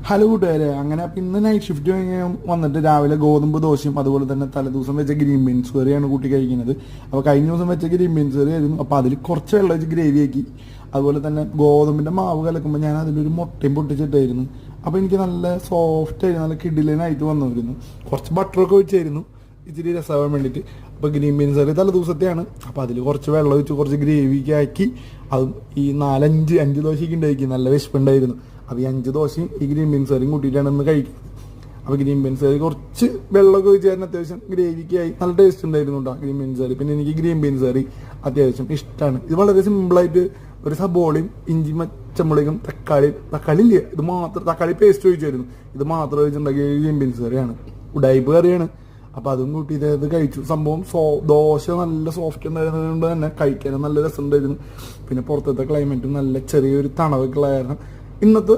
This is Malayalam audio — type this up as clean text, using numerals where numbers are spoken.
ഹലോ കൂട്ടുകാരെ, അങ്ങനെ അപ്പം ഇന്ന് നൈറ്റ് ഷിഫ്റ്റ് കഴിഞ്ഞ് വന്നിട്ട് രാവിലെ ഗോതമ്പ് ദോശയും അതുപോലെ തന്നെ തലേദിവസം വെച്ച ഗ്രീൻ ബീൻസ് കറിയാണ് കൂട്ടി കഴിക്കുന്നത്. അപ്പോൾ കഴിഞ്ഞ ദിവസം വെച്ച ഗ്രീൻ ബീൻസ് കറി ആയിരുന്നു. അപ്പോൾ അതിൽ കുറച്ച് വെള്ളം വെച്ച് ഗ്രേവി ആക്കി. അതുപോലെ തന്നെ ഗോതമ്പിൻ്റെ മാവ് കലക്കുമ്പോൾ ഞാൻ അതിലൊരു മുട്ടയും പൊട്ടിച്ചിട്ടായിരുന്നു. അപ്പോൾ എനിക്ക് നല്ല സോഫ്റ്റ് ആയിരുന്നു, നല്ല കിഡിലനായിട്ട് വന്നിരുന്നു. കുറച്ച് ബട്ടറൊക്കെ ഒഴിച്ചായിരുന്നു ഇച്ചിരി രസമാവാൻ വേണ്ടിയിട്ട്. അപ്പോൾ ഗ്രീൻ ബീൻസ് കറി തലേ ദിവസത്തെയാണ്. അപ്പോൾ അതിൽ കുറച്ച് വെള്ളം ഒഴിച്ച് കുറച്ച് ഗ്രേവിക്ക് ആക്കി അതും ഈ അഞ്ച് ദോശയ്ക്ക് ഉണ്ടാക്കി. നല്ല വിശപ്പുണ്ടായിരുന്നു. അപ്പോൾ ഈ 5 ദോശയും ഈ ഗ്രീൻ ബീൻസ് കറിയും കൂട്ടിയിട്ടാണ് ഇന്ന് കഴിക്കുന്നത്. അപ്പോൾ ഗ്രീൻ ബീൻസ് കറി കുറച്ച് വെള്ളമൊക്കെ ഒഴിച്ചായിരുന്നു. അത്യാവശ്യം ഗ്രേവിക്കായി നല്ല ടേസ്റ്റ് ഉണ്ടായിരുന്നു കേട്ടോ ഗ്രീൻ ബീൻസ് കറി. പിന്നെ എനിക്ക് ഗ്രീൻ ബീൻസ് കറി അത്യാവശ്യം ഇഷ്ടമാണ്. ഇത് വളരെ സിമ്പിളായിട്ട് ഒരു സബോളയും ഇഞ്ചി പച്ചമുളകും തക്കാളി ഇല്ല, ഇത് മാത്രം തക്കാളി പേസ്റ്റ് ഒഴിച്ചായിരുന്നു. ഇത് മാത്രം ഒഴിച്ചുണ്ടാക്കിയ ഗ്രീൻ ബീൻസ് കറിയാണ്, ഉഡായിപ്പ് കറിയാണ്. അപ്പോൾ അതും കൂട്ടി ഇത് കഴിച്ചു. സംഭവം ദോശ നല്ല സോഫ്റ്റ് ഉണ്ടായിരുന്നത് തന്നെ കഴിക്കാനും നല്ല രസമുണ്ടായിരുന്നു. പിന്നെ പുറത്തത്തെ ക്ലൈമറ്റും നല്ല ചെറിയൊരു തണവൊക്കെ ഉള്ള കാരണം ഇന്നത്തെ